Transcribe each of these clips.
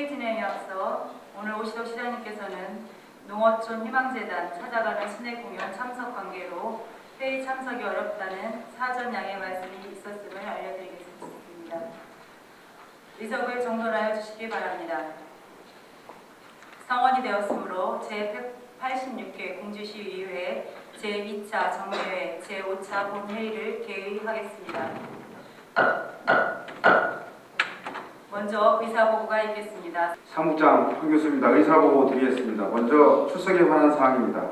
회의 진행에 앞서 오늘 오시도 시장님께서는 농어촌 희망재단 찾아가는 순회 공연 참석 관계로 회의 참석이 어렵다는 사전 양해 말씀이 있었음을 알려드리겠습니다. 의석을 정돈하여 주시기 바랍니다. 성원이 되었으므로 제186회 공주시의회 제2차 정례회 제5차 본회의를 개의하겠습니다. 먼저 의사보고가 있겠습니다. 사무장 황 교수입니다. 의사보고 드리겠습니다. 먼저 출석에 관한 사항입니다.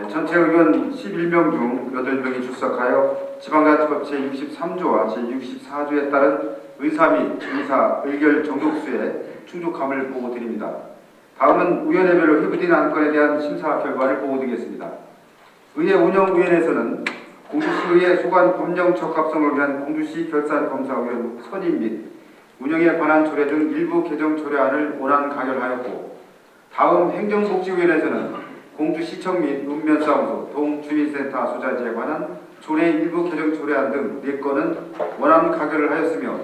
전체 의원 11명 중 8명이 출석하여 지방자치법 제63조와 제64조에 따른 의사 및 의사 의결 정족수에 충족함을 보고드립니다. 다음은 위원회별로 회부된 안건에 대한 심사 결과를 보고드리겠습니다. 의회 운영위원회에서는 공주시의회 소관 법령 적합성을 위한 공주시 결산검사위원 선임 및 운영에 관한 조례 등 일부 개정 조례안을 원안 가결하였고, 다음 행정복지위원회에서는 공주시청 및 읍면사무소, 동주민센터 소자지에 관한 조례 일부 개정 조례안 등 4건은 원안 가결을 하였으며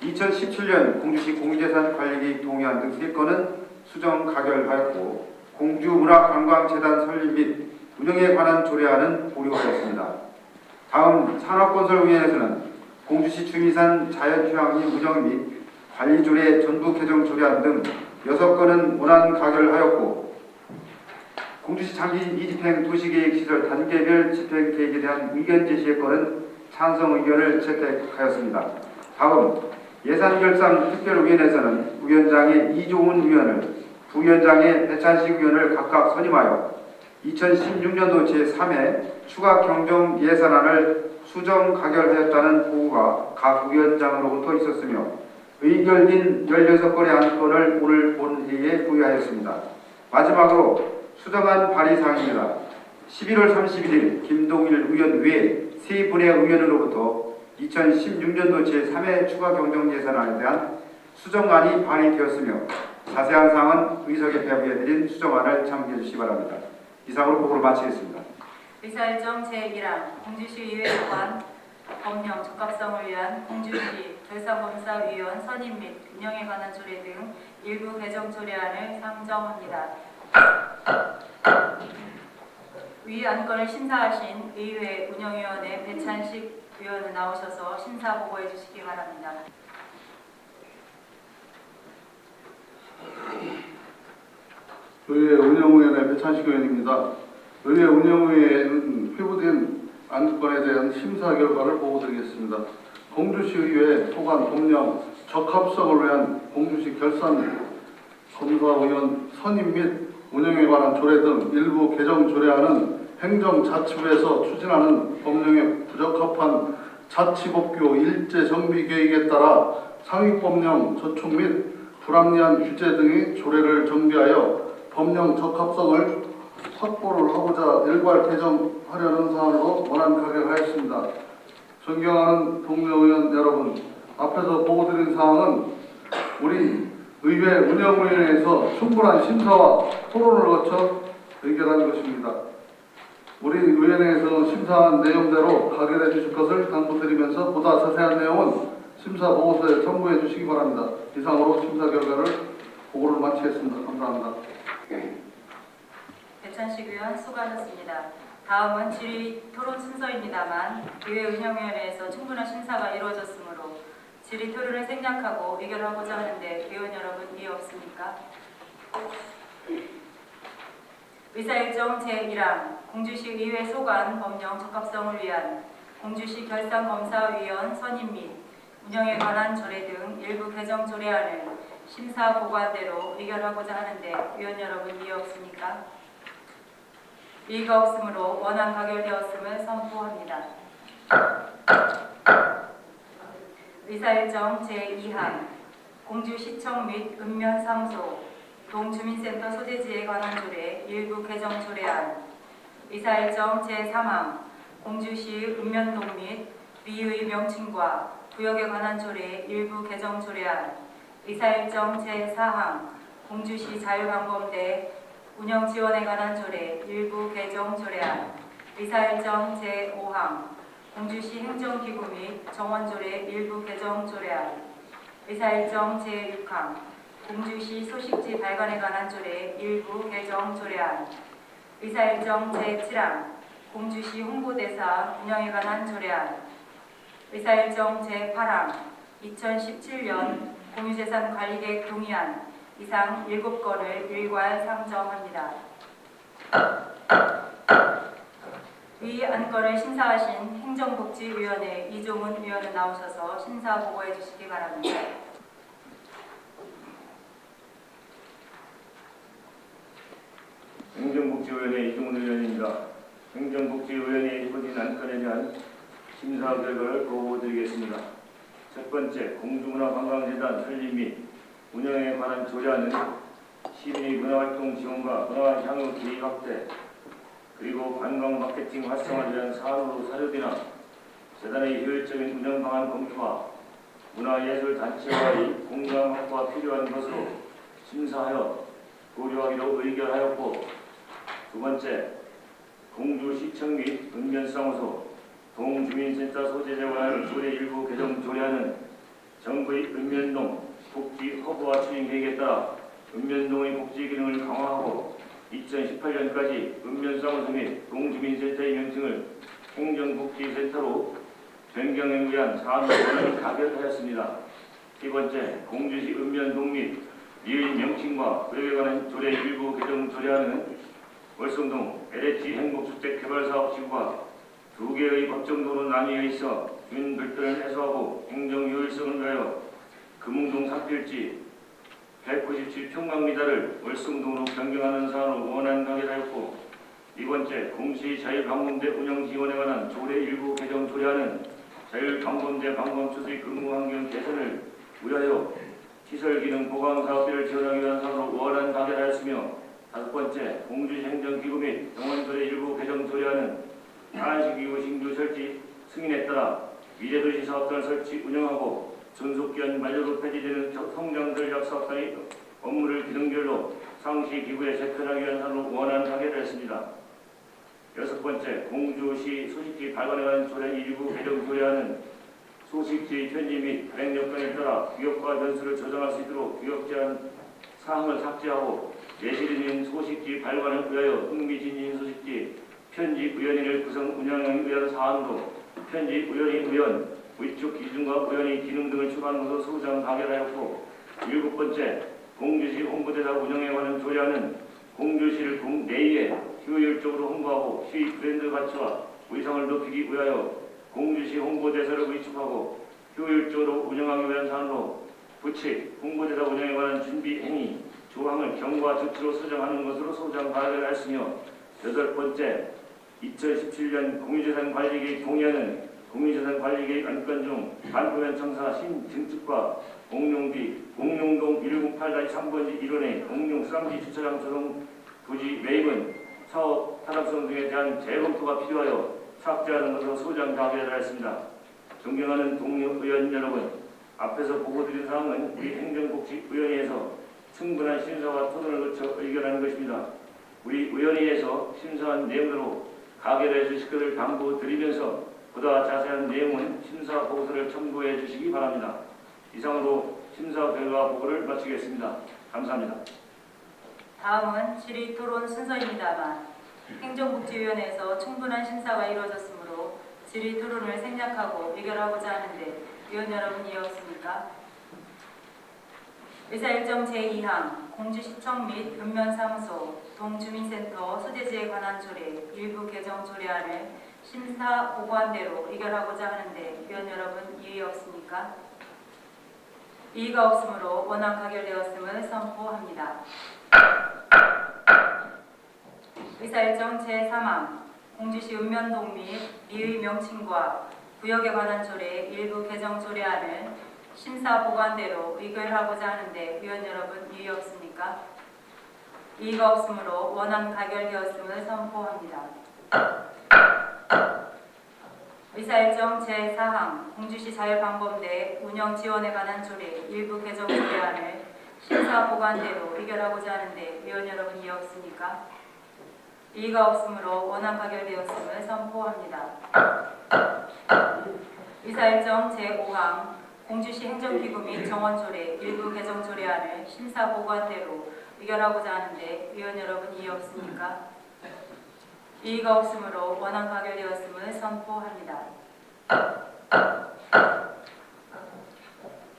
2017년 공주시 공유재산 관리계획 동의안 등 3건은 수정 가결하였고, 공주문화관광재단 설립 및 운영에 관한 조례안은 보류하였습니다. 다음 산업건설위원회에서는 공주시 주미산 자연휴양림 운영 및 관리조례 전부 개정 조례안 등 6건은 원안 가결하였고, 공주시 장기 이집행 도시계획시설 단계별 집행 계획에 대한 의견 제시의 건은 찬성 의견을 채택하였습니다. 다음 예산결산 특별위원회에서는 위원장의 이종훈 의원을, 부위원장의 배찬식 의원을 각각 선임하여 2016년도 제3회 추가 경정 예산안을 수정 가결하였다는 보고가 각 위원장으로부터 있었으며, 의결된 16건의 안건을 오늘 본회의에 부의하였습니다. 마지막으로 수정안 발의사항입니다. 11월 31일 김동일 의원 외 3분의 의원으로부터 2016년도 제3회 추가 경정 예산안에 대한 수정안이 발의되었으며, 자세한 사항은 의석에 배부해드린 수정안을 참고해 주시기 바랍니다. 이상으로 보고를 마치겠습니다. 의사일정 제1항 공주시의회 소관 법령 적합성을 위한 공주시 결산검사위원 선임 및 운영에 관한 조례 등 일부 개정 조례안을 상정합니다. 위 안건을 심사하신 의회 운영위원회 배찬식 위원은 나오셔서 심사 보고해 주시기 바랍니다. 의회 운영위원회 배찬식 의원입니다. 의회 운영위에는 회부된 안건에 대한 심사 결과를 보고드리겠습니다. 공주시의회 소관 법령 적합성을 위한 공주시 결산검사위원 선임 및 운영에 관한 조례 등 일부 개정 조례안은 행정자치부에서 추진하는 법령에 부적합한 자치법규 일제 정비 계획에 따라 상위법령 저촉 및 불합리한 규제 등의 조례를 정비하여 법령 적합성을 확보를 하고자 일괄 개정하려는 사안으로 원안 가결하였습니다. 존경하는 동료 의원 여러분, 앞에서 보고드린 사항은 우리 의회 운영위원회에서 충분한 심사와 토론을 거쳐 의결한 것입니다. 우리 위원회에서 심사한 내용대로 가결해 주실 것을 당부드리면서 보다 자세한 내용은 심사 보고서에 첨부해 주시기 바랍니다. 이상으로 심사 결과를 보고를 마치겠습니다. 감사합니다. 배찬식 의원 수고하셨습니다. 다음은 질의 토론 순서입니다만, 의회 운영위원회에서 충분한 심사가 이루어졌으므로 질의 토론을 생략하고 의결하고자 하는데 의원 여러분 이해 없습니까? 의사일정 제1항 공주시 의회 소관 법령 적합성을 위한 공주시 결산검사위원 선임 및 운영에 관한 조례 등 일부 개정 조례안을 심사 보고한대로 의결하고자 하는데 의원 여러분 이해 없습니까? 이의가 없으므로 원안 가결되었음을 선포합니다. 의사일정 제2항 공주시청 및 읍면사무소, 동주민센터 소재지에 관한 조례 일부 개정 조례안. 의사일정 제3항 공주시 읍면동 및 리의 명칭과 구역에 관한 조례 일부 개정 조례안. 의사일정 제4항 공주시 자율방범대 운영 지원에 관한 조례 일부 개정 조례안. 의사일정 제5항 공주시 행정기구 및 정원조례 일부 개정 조례안. 의사일정 제6항 공주시 소식지 발간에 관한 조례 일부 개정 조례안, 의사일정 제7항 공주시 홍보대사 운영에 관한 조례안, 의사일정 제8항 2017년 공유재산관리계획 동의안 이상 7건을 일괄 상정합니다. 위 안건을 심사하신 행정복지위원회 이종훈 위원은 나오셔서 심사 보고해 주시기 바랍니다. 행정복지위원회 이종훈 의원입니다. 행정복지위원회의 이번 안건에 대한 심사 결과를 보고드리겠습니다. 첫 번째, 공주문화관광재단 설립 및 운영에 관한 조례안은 시민의 문화활동 지원과 문화향유 기획 확대, 그리고 관광 마케팅 활성화를 위한 사업으로 사료되나 재단의 효율적인 운영 방안 검토와 문화예술단체와의 공감 확보가 필요한 것으로 심사하여 고려하기로 의결하였고, 두 번째, 공주시청 및 읍면사무소, 동주민센터 소재에 관한 조례 일부 개정 조례안은 정부의 읍면동 복지 허브화 추진 계획에 따라 읍면동의 복지 기능을 강화하고 2018년까지 읍면사무소 및 동주민센터의 명칭을 행정복지센터로 변경에 위한 사안 권한을 가결하였습니다. 세 번째, 공주시 읍면동 및 이의 명칭과 구역에 관한 조례 일부 개정 조례안은 월성동 LH 행복주택개발사업지구가 두 개의 법정도로 나뉘어 있어 주민 불편을 해소하고 행정 효율성을 위하여 금웅동 삭필지 197평방미터를 월성동으로 변경하는 사안으로 원안 가결하였고, 네 번째, 공시 자율방범대 운영 지원에 관한 조례 일부 개정 조례안은 자율방범대 방범초소의 근무환경 개선을 위하여 시설 기능 보강 사업비를 지원하기 위한 사안으로 원안 가결하였으며, 다섯 번째, 공주시 행정기구 및 병원조례 일부 개정 조례안은 한식기구 신규 설치 승인에 따라 미래도시 사업단을 설치 운영하고 존속기한 만료로 폐지되는 성장전략 사업단의 업무를 기능별로 상시 기구에 재편하기 위한 사안으로 원안 가결했습니다. 여섯 번째, 공주시 소식지 발간에 관한 조례 일부 개정 조례안은 소식지 편집 및 발행 여건에 따라 구역과 변수를 조정할 수 있도록 구역 제한 사항을 삭제하고 예시인인 소식지 발간을 위하여 흥미진진 소식지 편집위원회를 구성 운영에 위한 사안으로 편집위원회 위원, 위촉 기준과 위원회 기능 등을 추가하는 것으로 소장 가결하였고, 일곱 번째, 공주시 홍보대사 운영에 관한 조례안은 공주시를 국내에 효율적으로 홍보하고 시 브랜드 가치와 위상을 높이기 위하여 공주시 홍보대사를 위촉하고 효율적으로 운영하기 위한 사안으로 부칙, 홍보대사 운영에 관한 준비 행위, 조항을 경과 조치로 수정하는 것으로 소장 가결하였으며, 여덟 번째, 2017년 공유재산관리계획 동의안은 공유재산관리계획 안건 중 반포면 청사 신증축과 공룡비, 공룡동 108-3번지 1원의 공룡 쌍지 주차장 조성 부지 매입은 사업 타당성 등에 대한 재검토가 필요하여 삭제하는 것으로 소장 가결하였습니다. 존경하는 동료 의원 여러분, 앞에서 보고드린 사항은 우리 행정복지위원회에서 충분한 심사와 토론을 거쳐 의결하는 것입니다. 우리 위원회에서 심사한 내용으로 가결해 주실 것을 당부드리면서 보다 자세한 내용은 심사 보고서를 첨부해 주시기 바랍니다. 이상으로 심사 결과 보고를 마치겠습니다. 감사합니다. 다음은 질의 토론 순서입니다만 행정복지위원회에서 충분한 심사가 이루어졌으므로 질의 토론을 생략하고 의결하고자 하는데 위원 여러분 이해 없습니까? 의사일정 제2항 공주시청 및 읍면사무소, 동주민센터 소재지에 관한 조례 일부 개정 조례안을 심사 보고한 대로 의결하고자 하는데 위원 여러분 이의 없습니까? 이의가 없으므로 원안 가결되었음을 선포합니다. 의사일정 제3항 공주시 읍면동 및 이의 명칭과 구역에 관한 조례 일부 개정 조례안을 심사 보고한 대로 의결하고자 하는데 위원 여러분 이의 없습니까? 이의가 없으므로 원안 가결되었음을 선포합니다. 의사일정 제4항 공주시 자율방범대 운영 지원에 관한 조례 일부 개정 조례안을 심사 보고한 대로 의결하고자 하는데 위원 여러분 이의 없습니까? 이의가 없으므로 원안 가결되었음을 선포합니다. 의사일정 제5항 공주시 행정기구 및 정원조례 일부 개정 조례안을 심사 보고한대로 의결하고자 하는데 위원 여러분 이의 없습니까? 이의가 없으므로 원안 가결되었음을 선포합니다.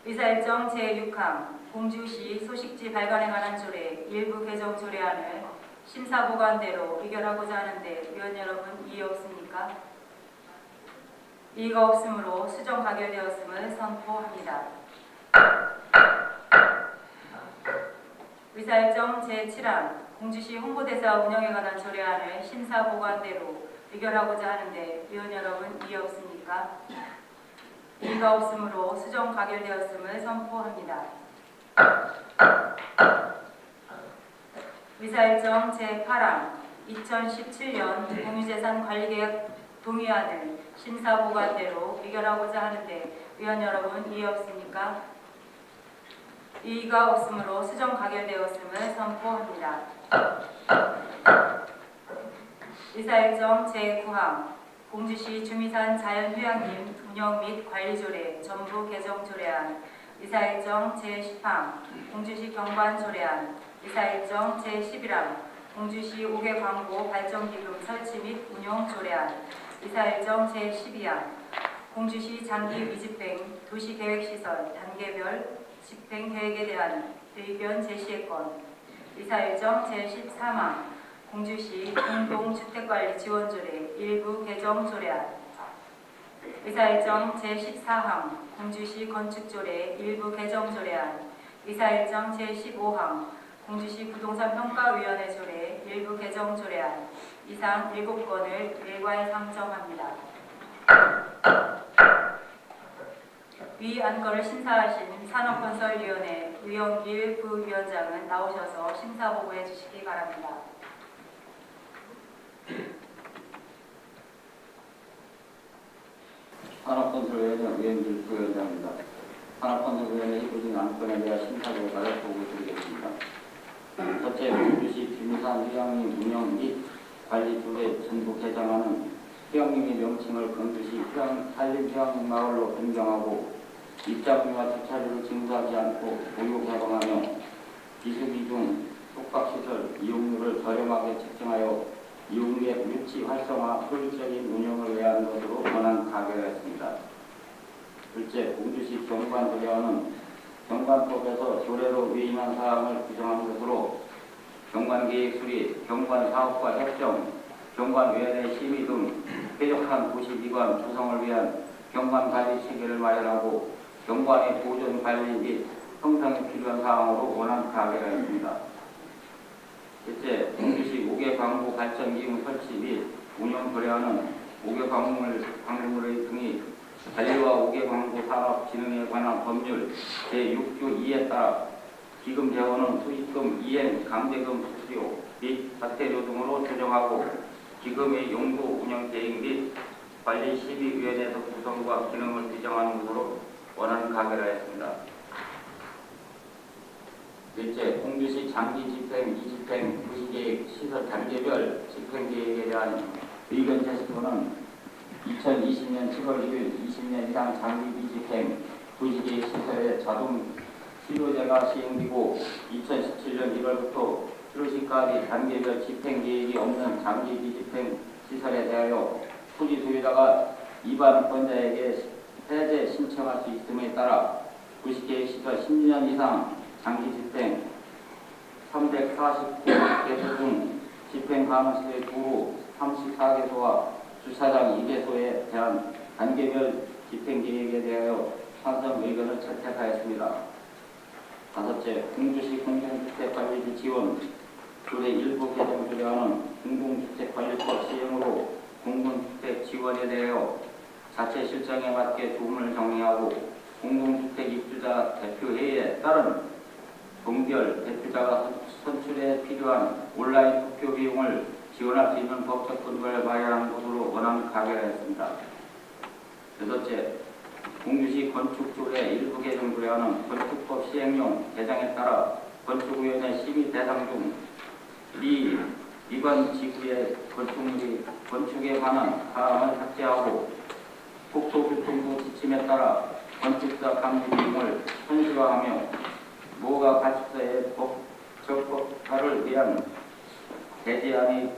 의사일정 제6항 공주시 소식지 발간에 관한 조례 일부 개정 조례안을 심사 보고한대로 의결하고자 하는데 위원 여러분 이의 없습니까? 이의가 없으므로 수정 가결되었음을 선포합니다. 의사일정 제7항 공주시 홍보대사 운영에 관한 조례안을 심사 보고한대로 의결하고자 하는데 위원 여러분 이의 없습니까? 이의가 없으므로 수정 가결되었음을 선포합니다. 의사일정 제8항 2017년 공유재산 관리계획 동의안을 심사 보고한대로 의결하고자 하는데 위원 여러분 이의 없습니까? 이의가 없으므로 수정 가결되었음을 선포합니다. 의사일정 제9항 공주시 주미산 자연휴양림 운영 및 관리조례 전부 개정 조례안 의사일정 제10항 공주시 경관조례안 의사일정 제11항 공주시 5개 광고 발전기금 설치 및 운영 조례안 의사일정 제12항 공주시 장기 미집행 도시계획시설 단계별 집행계획에 대한 의견 제시의건 의사일정 제13항 공주시 공동주택관리 지원조례 일부 개정 조례안 의사일정 제14항 공주시 건축조례 일부 개정 조례안 의사일정 제15항 공주시 부동산평가위원회 조례 일부 개정 조례안 이상 7건을 일괄 상정합니다. 위 안건을 심사하신 산업건설위원회 우영길 부위원장은 나오셔서 심사 보고해 주시기 바랍니다. 산업건설위원회 우영길 부위원장입니다. 산업건설위원회 이부진 안건에 대한 심사 결과를 보고드리겠습니다. 첫째, 공주시 주미산 휴양림 운영 및 관리 조례 전부 개정안은 휴양림의 명칭을 공주시 산림휴양림 마을로 변경하고 입장료와 주차료를 징수하지 않고 무료 개방하며 비수기 중 숙박시설 이용료를 저렴하게 책정하여 이용료의 유치 활성화 효율적인 운영을 위한 것으로 권한 가결했습니다. 둘째, 공주시 경관조례안은 경관법에서 조례로 위임한 사항을 규정한 것으로 경관계획 수립, 경관사업과 협정, 경관위원회 심의 등 쾌적한 도시기관 구성을 위한 경관관리 체계를 마련하고 경관의 보존 관리 및 형성에 필요한 사항으로 원안 가결하였습니다. 셋째, 공주시 5개 광고 발전기금 설치 및 운영 조례안은 5개 광고물 등이 관리와 5개 광고 산업 진흥에 관한 법률 제6조 2에 따라 기금 재원은 수익금, 이행, 강제금 수수료 및 과태료 등으로 조정하고 기금의 용도 운영 계획 및 관리 심의위원회에서 구성과 기능을 규정하는 것으로 원안 가결하였습니다. 넷째, 공주시 장기 집행, 이집행, 부시계획, 시설 단계별 집행계획에 대한 의견 제시표는 2020년 7월 1일 20년 이상 장기 미집행, 부시계획 시설의 자동 실효제가 시행되고 2017년 1월부터 7월까지 단계별 집행계획이 없는 장기 미집행 시설에 대하여 토지 소유자가 이반권자에게 해제 신청할 수 있음에 따라 부시계획 시설 10년 이상 장기 집행 349개소 중 집행 가능성의 도로 34개소와 주차장 2개소에 대한 단계별 집행 계획에 대하여 찬성 의견을 채택하였습니다. 다섯째, 공주시 공동주택관리비 지원 조례 일부 개정 조례안은 공동주택관리법 시행으로 공동주택 지원에 대하여 자체 실정에 맞게 조문을 정리하고 공동주택 입주자 대표회의에 따른 동결 대표자가 선출에 필요한 온라인 투표 비용을 지원할 수 있는 법적 근거를 마련하는 것으로 원안 가결하였습니다. 여섯째, 공주시 건축조례 일부 개정 조례안은 건축법 시행령 개정에 따라 건축위원회 심의 대상 중 미 위반 지구의 건축에 관한 사항을 삭제하고 국토교통부 지침에 따라 건축사 감리 등을 현실화하며 모가 가십사의 적법화를 위한 대제안의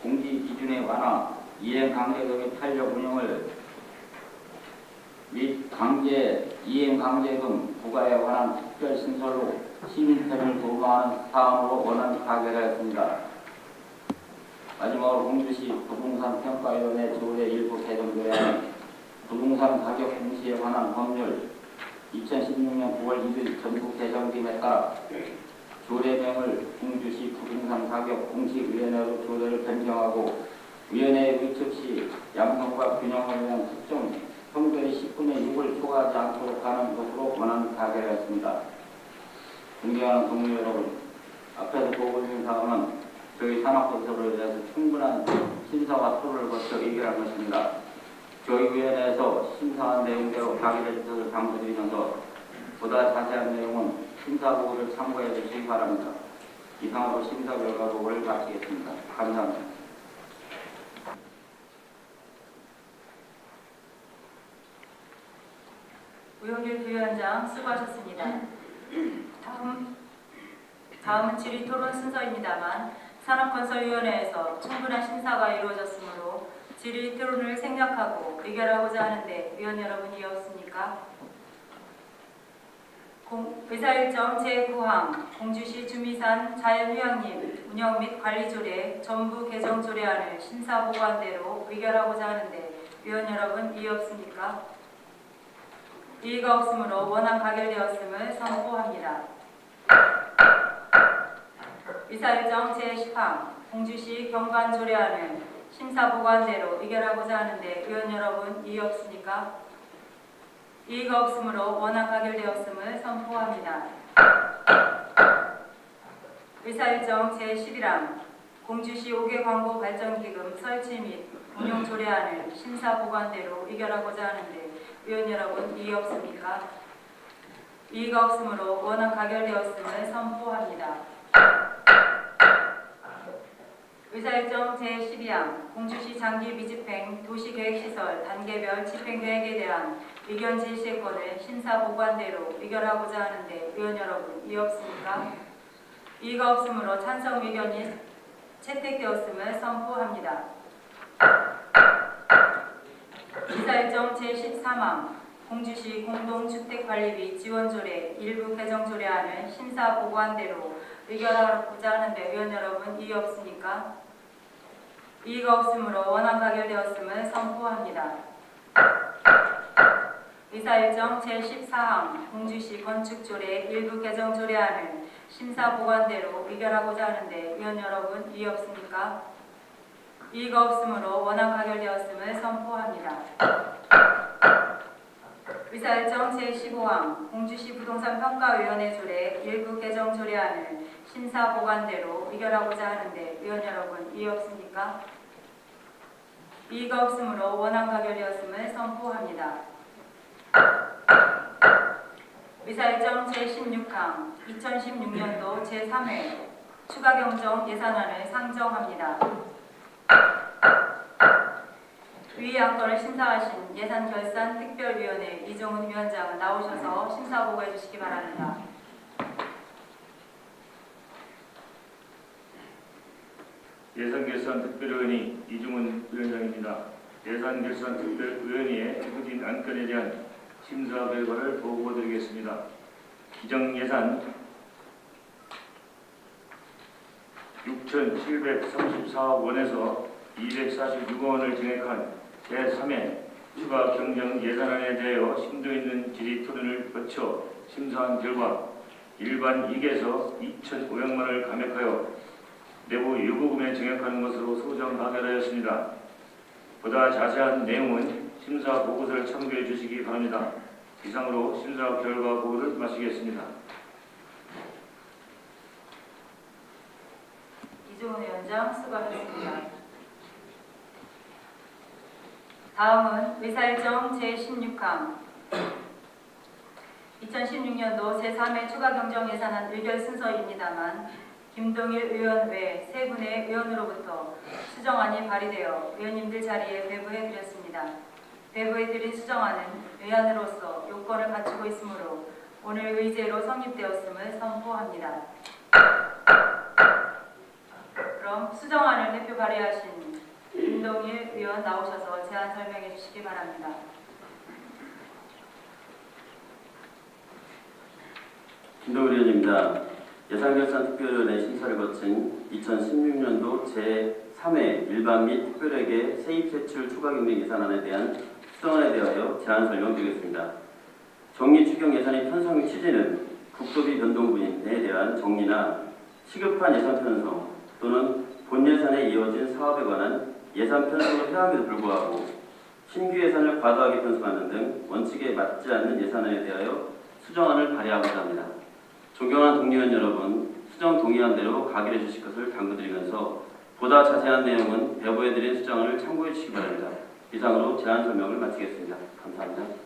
공지 기준의 완화, 이행 강제 등의 탄력 운영을 및 이행 강제 등 부과에 관한 특별 신설로 시민편을 도모하는 사안으로 원안 가결하였습니다. 마지막으로 공주시 부동산 평가위원회 조례 일부 개정 조례안은 부동산 가격 공시에 관한 법률 2016년 9월 1일 전국 개정됨에 따라 조례명을 공주시 부동산 가격 공시위원회로 조례를 변경하고 위원회의 의측 시 양성과 균형을 위한 특정 평소의 10분의 6을 초과하지 않도록 하는 것으로 원안 가결하였습니다. 존경하는 동료 여러분, 앞에서 보고 있는 사항은 저희 산업건설에 대해서 충분한 심사와 토론을 거쳐 의결한 것입니다. 교육위원회에서 심사한 내용대로 가결해 주셔서 당부드리면서 보다 자세한 내용은 심사보고를 참고해 주시기 바랍니다. 이상으로 심사 결과 보고를 마치겠습니다. 감사합니다. 우영길 부위원장 수고하셨습니다. 다음은 질의 토론 순서입니다만 산업건설위원회에서 충분한 심사가 이루어졌으므로 질의 토론을 생략하고 의결하고자 하는데 위원 여러분이 없습니까? 의사일정 제9항 공주시 주미산 자연휴양림 운영 및 관리조례 전부 개정 조례안을 심사보고한대로 의결하고자 하는데 위원 여러분 이의 없습니까? 이의가 없으므로 원안 가결되었음을 선포합니다. 의사일정 제10항 공주시 경관조례안을 심사보고한대로 의결하고자 하는데 위원 여러분 이의 없습니까? 이의가 없으므로 원안 가결되었음을 선포합니다. 의사일정 제11항 공주시 5개 광고 발전기금 설치 및 운용 조례안을 심사보고한대로 의결하고자 하는데 위원 여러분 이의 없습니까? 이의가 없으므로 원안 가결되었음을 선포합니다. 의사일정 제12항 공주시 장기 미집행 도시계획시설 단계별 집행계획에 대한 의견 제시권을 심사보고한대로 의결하고자 하는데 위원 여러분 이의 없습니까? 이의가 없으므로 찬성 의견이 채택되었음을 선포합니다. 의사일정 제13항 공주시 공동주택관리비 지원조례 일부 개정조례안을 심사보고한대로 의결하고자 하는데 위원 여러분 이의 없습니까? 이의가 없으므로 원안 가결되었음을 선포합니다. 의사일정 제14항 공주시 건축조례 일부 개정조례안을 심사보고한대로 의결하고자 하는데 위원 여러분 이의 없습니까? 이의가 없으므로 원안 가결되었음을 선포합니다. 의사일정 제15항 공주시 부동산평가위원회 조례 일부 개정 조례안을 심사보고한대로 의결하고자 하는데 위원 여러분 이의 없습니까? 이의가 없으므로 원안 가결되었음을 선포합니다. 의사일정 제16항 2016년도 제3회 추가경정 예산안을 상정합니다. 위 안건을 심사하신 예산결산특별위원회 이종훈 위원장은 나오셔서 심사보고해 주시기 바랍니다. 예산결산특별위원회 이종훈 위원장입니다. 예산결산특별위원회의 추진 안건에 대한 심사 결과를 보고드리겠습니다. 기정예산 6,734억 원에서 246억 원을 증액한 제3회 추가 경정 예산안에 대하여 심도 있는 질의 토론을 거쳐 심사한 결과 일반 2개에서 2,500만 원을 감액하여 내부 유보금에 증액하는 것으로 소정 가결하였습니다. 보다 자세한 내용은 심사 보고서를 참고해 주시기 바랍니다. 이상으로 심사 결과 보고를 마치겠습니다. 이종훈 위원장 수고하셨습니다. 다음은 의사일정 제16항 2016년도 제3회 추가경정예산안 의결 순서입니다만 김동일 의원 외 3분의 의원으로부터 수정안이 발의되어 의원님들 자리에 배부해드렸습니다. 배부해드린 수정안은 의안으로서 요건을 않고 있으므로 오늘 의제로 성립되었음을 선포합니다. 그럼 수정안을 대표 발의하신 김동일 의원 나오셔서 제안 설명해 주시기 바랍니다. 김동일 의원입니다. 예산결산특별위원회 심사를 거친 2016년도 제3회 일반 및 특별회계 세입세출 추가경비 예산안에 대한 수정안에 대하여 제안 설명드리겠습니다. 정리 추경 예산의 편성 취지는 국토비 변동분에 대한 정리나 시급한 예산 편성 또는 본 예산에 이어진 사업에 관한 예산 편성을 해야 함에도 불구하고 신규 예산을 과도하게 편성하는 등 원칙에 맞지 않는 예산안에 대하여 수정안을 발의하고자 합니다. 존경하는 동료원 여러분, 수정 동의한 대로 가결해 주실 것을 당부드리면서 보다 자세한 내용은 배부해드린 수정안을 참고해 주시기 바랍니다. 이상으로 제안 설명을 마치겠습니다. 감사합니다.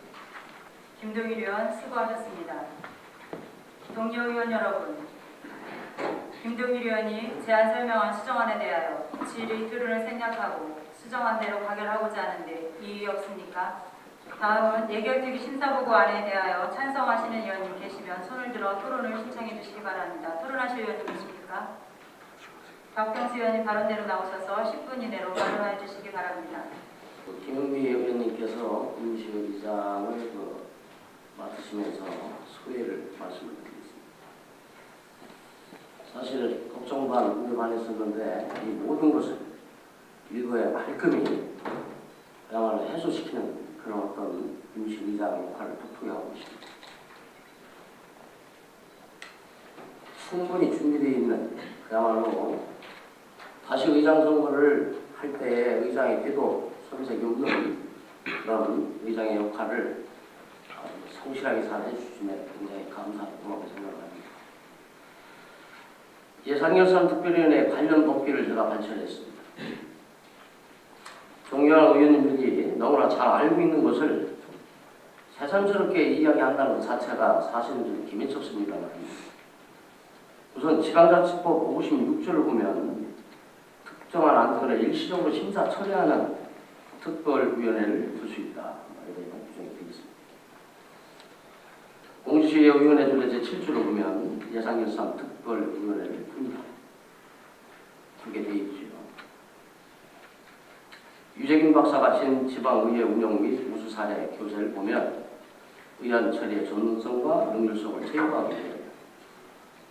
김동일 의원 수고하셨습니다. 동료 의원 여러분, 김동일 의원이 제안 설명한 수정안에 대하여 질의 토론을 생략하고 수정안대로 가결하고자 하는데 이의 없습니까? 다음은 예결특위 심사보고안에 대하여 찬성하시는 의원님 계시면 손을 들어 토론을 신청해 주시기 바랍니다. 토론하실 의원님 계십니까? 박병수 의원님 발언대로 나오셔서 10분 이내로 발언해 주시기 바랍니다. 김은미 의원님께서 임시의장을 맡으시면서 소회를 말씀을 드리겠습니다. 사실 걱정 반, 우려 반 했었는데 이 모든 것을 일거에 말끔히 그야말로 해소시키는 그런 어떤 임시의장의 역할을 톡톡히 하고 있습니다. 충분히 준비되어 있는 그야말로 다시 의장 선거를 할 때에 의장의 때도 손색이 없는 그런 의장의 역할을 성실하게 잘 해주시면 굉장히 감사하고 생각합니다. 예산결산특별위원회 관련 법규를 제가 발췌했습니다. 존경하는 의원님들이 너무나 잘 알고 있는 것을 새삼스럽게 이야기한다는 것 자체가 사실은 좀 기민쩍습니다. 우선 지방자치법 56조를 보면 특정한 안건을 일시적으로 심사 처리하는 특별위원회를 둘 수 있다. 이렇게 규정이 되어 있습니다. 공시의회의원회 조례 제7조를 보면 예산결산 특별위원회를 둡니다. 그렇게 되어 있죠. 유재균 박사가 진 지방의회 운영 및 우수 사례 교재를 보면 의안 처리의 전문성과 능률성을 제고하기 위해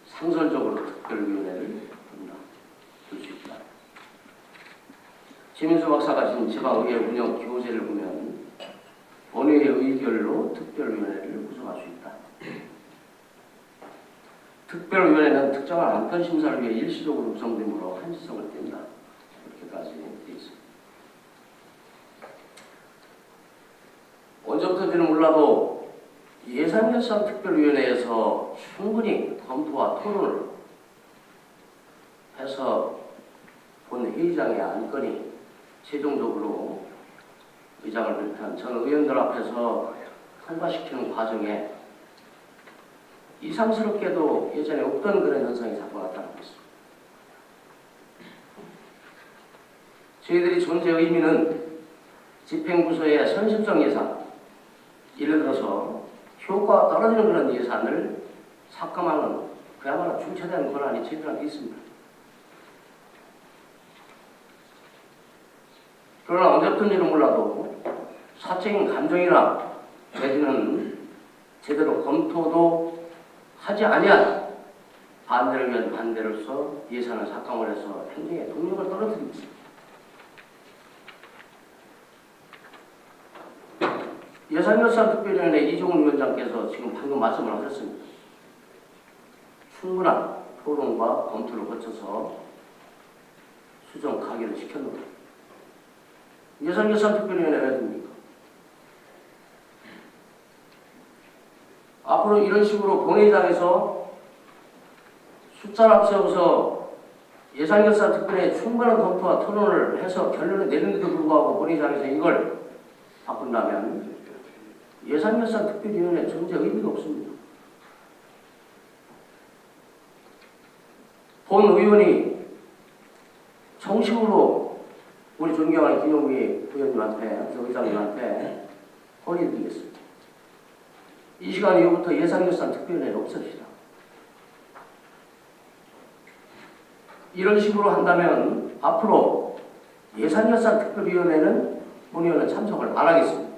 상설적으로 특별위원회를 둡니다. 둘 수 있다. 지민수 박사가 진 지방의회 운영 교재를 보면 본회의 의결로 특별위원회를 구성할 수 있다. 특별위원회는 특정한 안건 심사를 위해 일시적으로 구성되므로 한시성을 띈다. 이렇게까지 되어 있습니다. 언제부터인지는 몰라도 예산결산특별위원회에서 충분히 검토와 토론을 해서 본 회의장의 안건이 최종적으로 의장을 비롯한 전 의원들 앞에서 통과시키는 과정에 이상스럽게도 예전에 없던 그런 현상이 자꾸 나타나고 있습니다. 저희들이 존재 의미는 집행부서의 선심성 예산, 예를 들어서 효과가 떨어지는 그런 예산을 삭감하는 그야말로 중차대한 권한이 저희들한테 있습니다. 그러나 언제부터인지는 몰라도 사적인 감정이나 내지는 제대로 검토도 하지 아니한 반대를 위한 반대로서 예산을 삭감을 해서 행정의 동력을 떨어뜨립니다. 예산결산특별위원회 이종훈 위원장께서 지금 방금 말씀을 하셨습니다. 충분한 토론과 검토를 거쳐서 수정 가결을 시켰는데 예산결산특별위원회 왜 됩니까? 앞으로 이런 식으로 본회의장에서 숫자를 앞세워서 예산결산특별위원회 충분한 검토와 토론을 해서 결론을 내리는데도 불구하고 본회의장에서 이걸 바꾼다면 예산결산특별위원회 존재 의미가 없습니다. 본 의원이 정식으로 우리 존경하는 김용미 의원님한테, 의장님한테 건의드리겠습니다. 이 시간 이후부터 예산결산 특별위원회는 없읍시다. 이런 식으로 한다면 앞으로 예산결산 특별위원회는 본의원은 참석을 안 하겠습니다.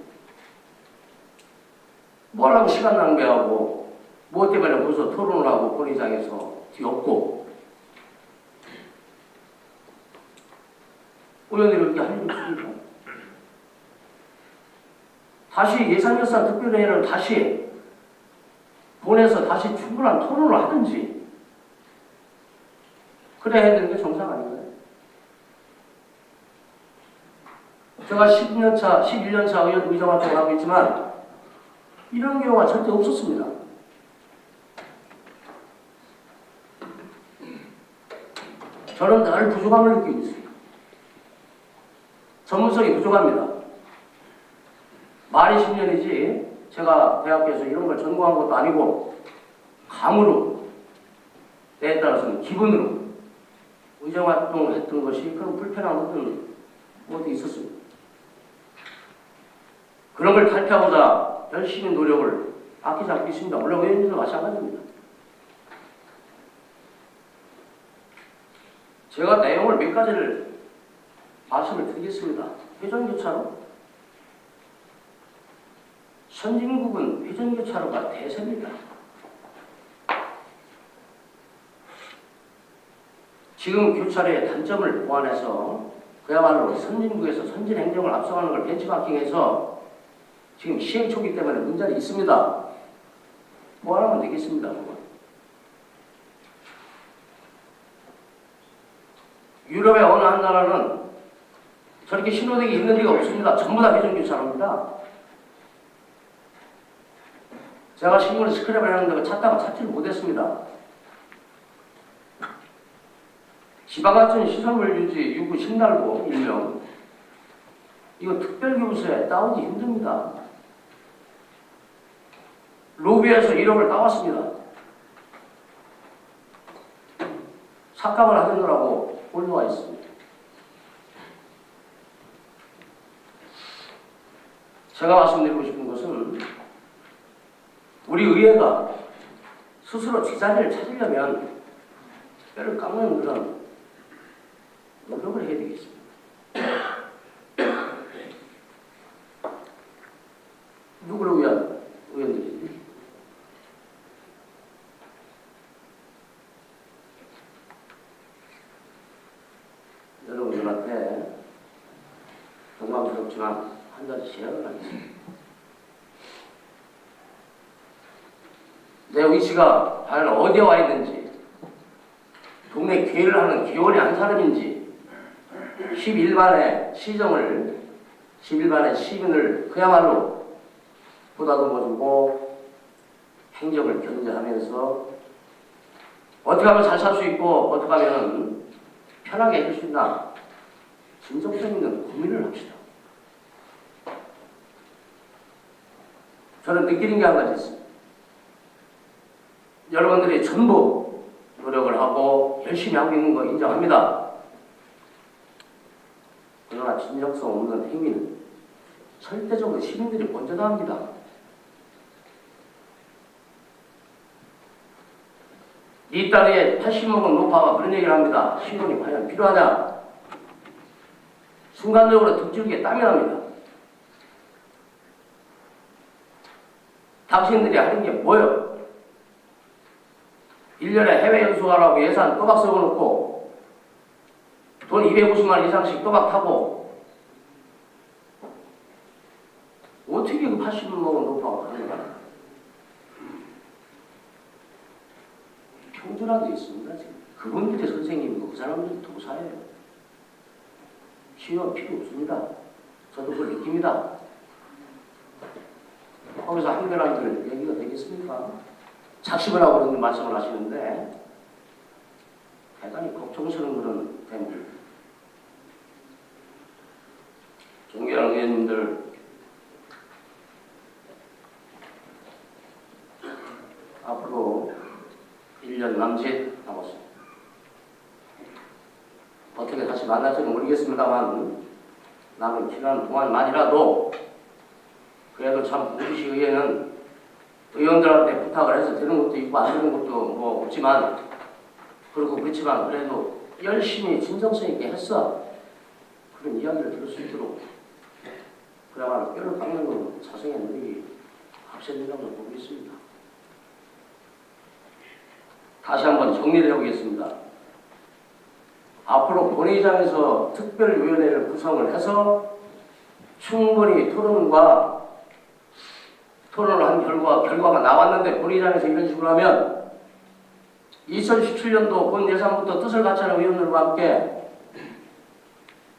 뭐 하려고 시간 낭비하고 뭐 때문에 벌써 토론을 하고 본의장에서 뒤엎고 의원들이 이렇게 할 일이 없습니까? 다시 예산결산 특별회의를 다시 보내서 다시 충분한 토론을 하든지 그래야 해야 되는 게 정상 아닌가요? 제가 10년차, 11년차 의정 활동을 하고 있지만 이런 경우가 절대 없었습니다. 저는 늘 부족함을 느끼고 있습니다. 전문성이 부족합니다. 말이 10년이지 제가 대학교에서 이런 걸 전공한 것도 아니고 감으로 때에 따라서는 기분으로 의정활동을 했던 것이 그런 불편한 어떤 것도 있었습니다. 그런 걸 탈피하고자 열심히 노력을 아끼지 않고 있습니다. 물론 의원님도 마찬가지입니다. 제가 내용을 몇 가지를 말씀을 드리겠습니다. 회전교차로 선진국은 회전교차로가 대세입니다. 지금 교차로의 단점을 보완해서 그야말로 선진국에서 선진행정을 앞서가는 걸 벤치마킹해서 지금 시행 초기 때문에 문제는 있습니다. 보완하면 되겠습니다. 그건. 유럽의 어느 한 나라는 저렇게 신호등이 있는 데가 없습니다. 전부 다 회전교차로입니다. 제가 신문에 스크랩을 하는데 찾다가 찾지를 못했습니다. 지방하천 시설물 유지 유구 신달고 일명 이거 특별교부서에 따오기 힘듭니다. 로비에서 1억을 따왔습니다. 삭감을 하느라고 올라와 있습니다. 제가 말씀드리고 싶은 것은 우리 의회가 스스로 제자리를 찾으려면 뼈를 깎는 그런 노력을 해야 되겠습니다. 누구를 위한 의원들이지? 여러분들한테 경망스럽지만 한 가지 제안을 하겠습니다. 내 위치가 과연 어디에 와 있는지, 동네 기회를 하는 기원이 한 사람인지, 11만의 시정을, 11만의 시민을 그야말로 보다듬어주고 행정을 견제하면서 어떻게 하면 잘 살 수 있고 어떻게 하면 편하게 해줄 수 있나 진정성 있는 고민을 합시다. 저는 느끼는 게 한 가지 있습니다. 여러분들이 전부 노력을 하고 열심히 하고 있는 거 인정합니다. 그러나 진정성 없는 행위는 절대적으로 시민들이 먼저 다 합니다. 이 딸의 80먹은 노파가 그런 얘기를 합니다. 신혼이 과연 필요하냐? 순간적으로 득줄기에 땀이 납니다. 당신들이 하는 게 뭐예요? 1년에 해외 연수하라고 예산 또박 세워놓고 돈 250만 원 이상씩 또박 타고 어떻게 그 80을 먹은 노파가 가능한가? 평준화되어 있습니다. 지금. 그분들이 선생님이고 그 사람들이 도사예요. 신경 필요 없습니다. 저도 그걸 느낍니다. 거기서 한별한들 얘기가 되겠습니까? 작심을 하고 그런 말씀을 하시는데 대단히 걱정스러운 그런 대목. 존경하는 의원님들, 앞으로 1년 남짓 남았습니다. 어떻게 다시 만날지는 모르겠습니다만 남은 기간 동안만이라도 그래도 참 공주시 의회는 의원들한테 부탁을 해서 되는 것도 있고 안 되는 것도 뭐 없지만 그렇지만 그래도 열심히 진정성 있게 했어. 그런 이야기를 들을 수 있도록 그야말로 뼈를 깎는 건 자성의 능력이 합세된다고 보고 있습니다. 다시 한번 정리를 해보겠습니다. 앞으로 본회의장에서 특별위원회를 구성을 해서 충분히 토론을 한 결과가 나왔는데 본회의장에서 이런 식으로 하면 2017년도 본 예산부터 뜻을 같이 하는 의원들과 함께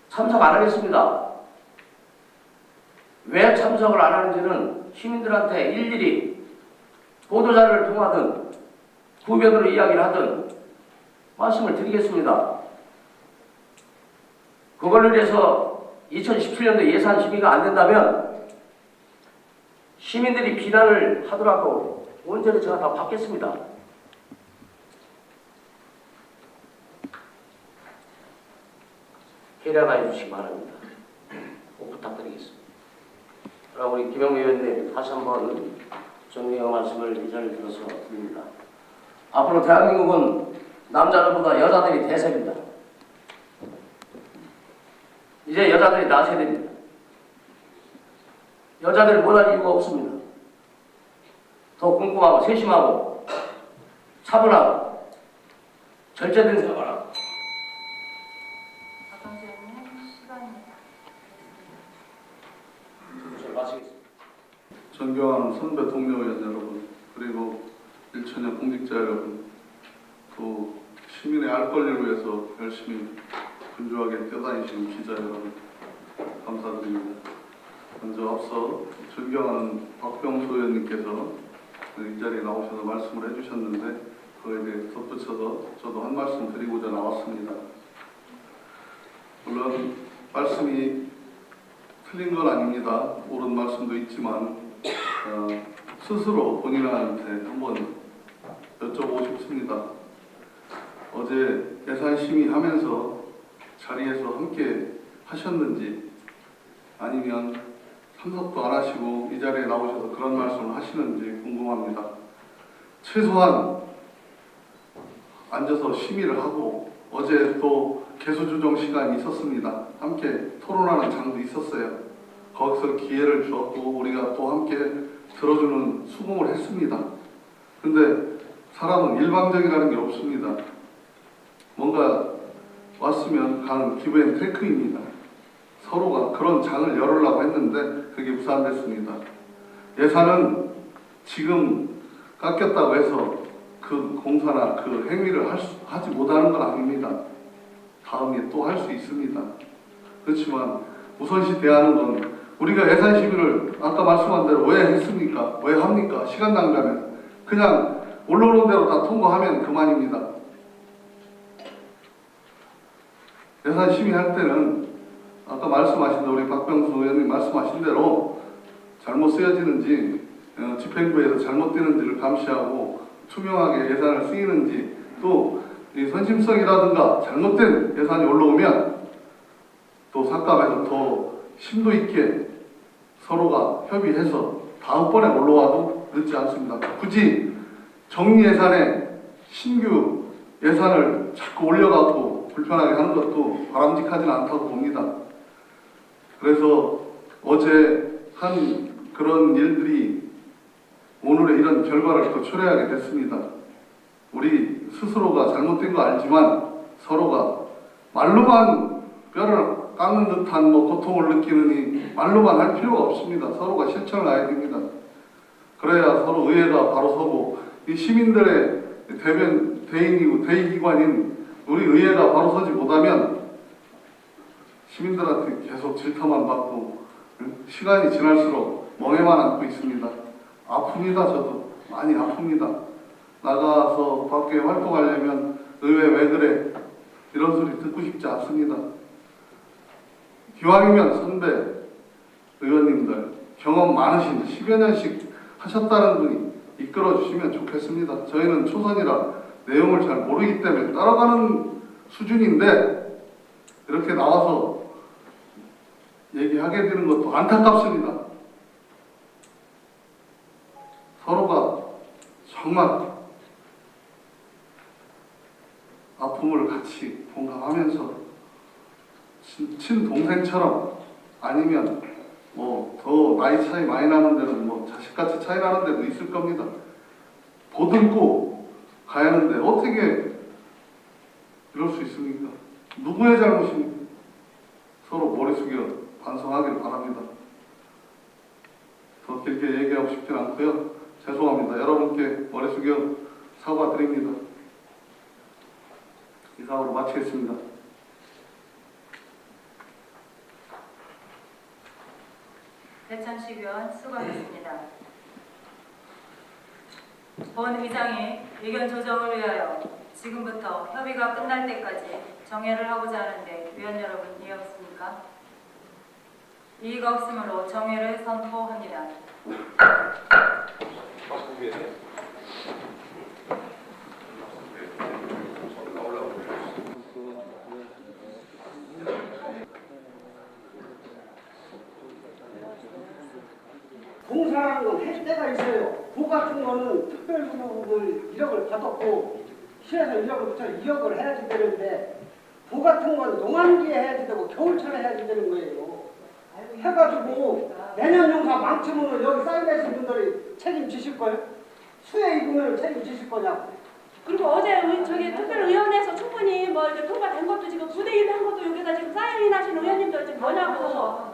참석 안 하겠습니다. 왜 참석을 안 하는지는 시민들한테 일일이 보도자료를 통하든 후면으로 이야기를 하든 말씀을 드리겠습니다. 그걸로 인해서 2017년도 예산 심의가 안 된다면 시민들이 비난을 하더라도 온전히 제가 다 받겠습니다. 해량해 주시기 바랍니다. 꼭 부탁드리겠습니다. 그럼 우리 김영미 의원님 다시 한번 정리의 말씀을 이 자리에 들어서 드립니다. 앞으로 대한민국은 남자들보다 여자들이 대세입니다. 이제 여자들이 나서야 됩니다. 여자들이 못할 이유가 없습니다. 더 꼼꼼하고 세심하고 차분하고 절제된 생각을 하고 박광수 의원님 시간입니다. 마치겠습니다. 존경하는 선배 동료 의원 여러분, 그리고 일천여 공직자 여러분, 또 시민의 알 권리를 위해서 열심히 분주하게 뛰어다니시는 기자 여러분, 감사드립니다. 먼저 앞서 존경하는 박병수 의원님께서 이 자리에 나오셔서 말씀을 해주셨는데 그에 대해 덧붙여서 저도 한 말씀 드리고자 나왔습니다. 물론 말씀이 틀린 건 아닙니다. 옳은 말씀도 있지만 스스로 본인한테 한번 여쭤보고 싶습니다. 어제 예산 심의하면서 자리에서 함께 하셨는지 아니면 참석도 안 하시고 이 자리에 나오셔서 그런 말씀을 하시는지 궁금합니다. 최소한 앉아서 심의를 하고 어제 또 개수조정 시간이 있었습니다. 함께 토론하는 장도 있었어요. 거기서 기회를 주었고 우리가 또 함께 들어주는 수긍을 했습니다. 근데 사람은 일방적이라는 게 없습니다. 뭔가 왔으면 가는 기브 앤 테이크입니다. 서로가 그런 장을 열으려고 했는데 그게 무산됐습니다. 예산은 지금 깎였다고 해서 그 공사나 그 행위를 하지 못하는 건 아닙니다. 다음에 또 할 수 있습니다. 그렇지만 우선시 대하는 건 우리가 예산 심의를 아까 말씀한 대로 왜 했습니까? 왜 합니까? 시간 낭비하면 그냥 올라오는 대로 다 통과하면 그만입니다. 예산 심의할 때는 아까 말씀하신 대로 우리 박병수 의원님 말씀하신 대로 잘못 쓰여지는지 집행부에서 잘못되는지를 감시하고 투명하게 예산을 쓰이는지 또 이 선심성이라든가 잘못된 예산이 올라오면 또 삭감해서 더 심도 있게 서로가 협의해서 다음번에 올라와도 늦지 않습니다. 굳이 정리 예산에 신규 예산을 자꾸 올려갖고 불편하게 하는 것도 바람직하지는 않다고 봅니다. 그래서 어제 한 그런 일들이 오늘의 이런 결과를 더 초래하게 됐습니다. 우리 스스로가 잘못된 거 알지만 서로가 말로만 뼈를 깎는 듯한 고통을 느끼느니 말로만 할 필요가 없습니다. 서로가 실천을 해야 됩니다. 그래야 서로 의회가 바로 서고 이 시민들의 대인이고 대의기관인 우리 의회가 바로 서지 못하면 시민들한테 계속 질타만 받고 시간이 지날수록 멍에만 안고 있습니다. 아픕니다. 저도 많이 아픕니다. 나가서 밖에 활동하려면 의회 왜 그래? 이런 소리 듣고 싶지 않습니다. 기왕이면 선배 의원님들 경험 많으신 10여 년씩 하셨다는 분이 이끌어 주시면 좋겠습니다. 저희는 초선이라 내용을 잘 모르기 때문에 따라가는 수준인데 이렇게 나와서 얘기하게 되는 것도 안타깝습니다. 서로가 정말 아픔을 같이 공감하면서 친동생처럼 아니면 뭐 더 나이 차이 많이 나는 데는 뭐 자식같이 차이 나는 데도 있을 겁니다. 보듬고 가야 하는데 어떻게 이럴 수 있습니까? 누구의 잘못입니까? 서로 머리 숙여 반성하길 바랍니다. 더 길게 얘기하고 싶진 않고요. 죄송합니다. 여러분께 머리 숙여 사과드립니다. 이상으로 마치겠습니다. 배천식 의원 수고하셨습니다. 본 의장이 의견 조정을 위하여 지금부터 협의가 끝날 때까지 정회를 하고자 하는데 위원 여러분 이해 없습니까? 이의가 없으므로 정회를 선포합니다. 공사라는 건 할 때가 있어요. 부 같은 거는 특별구역을 1억을 받았고 시에서 1억을 붙여 2억을 해야지 되는데 부 같은 건 농한기에 해야지 되고 겨울철에 해야지 되는 거예요. 해가지고 내년 농사 망치면 여기 쌓여계신 분들이 책임지실 거예요? 수해 입으면 책임지실 거냐고. 그리고 어제 저기 특별위원회에서 충분히 뭐 이제 통과된 것도 지금 부대인 한 것도 여기다 지금 사인을 하신 의원님들 지금 뭐냐고.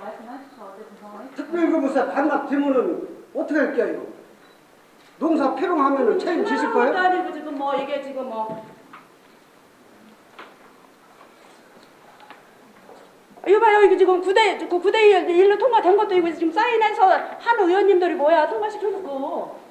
특별구역에서 반납 되면은 어떻게 할게요 이거? 농사 필요하면은 책임지실 거예요? 것도 아니고 지금 뭐 이게 지금 뭐. 이거 봐요, 이거 지금 구대 일로 통과된 것도 이거 지금 사인해서 한 의원님들이 뭐야 통과시켜놓고.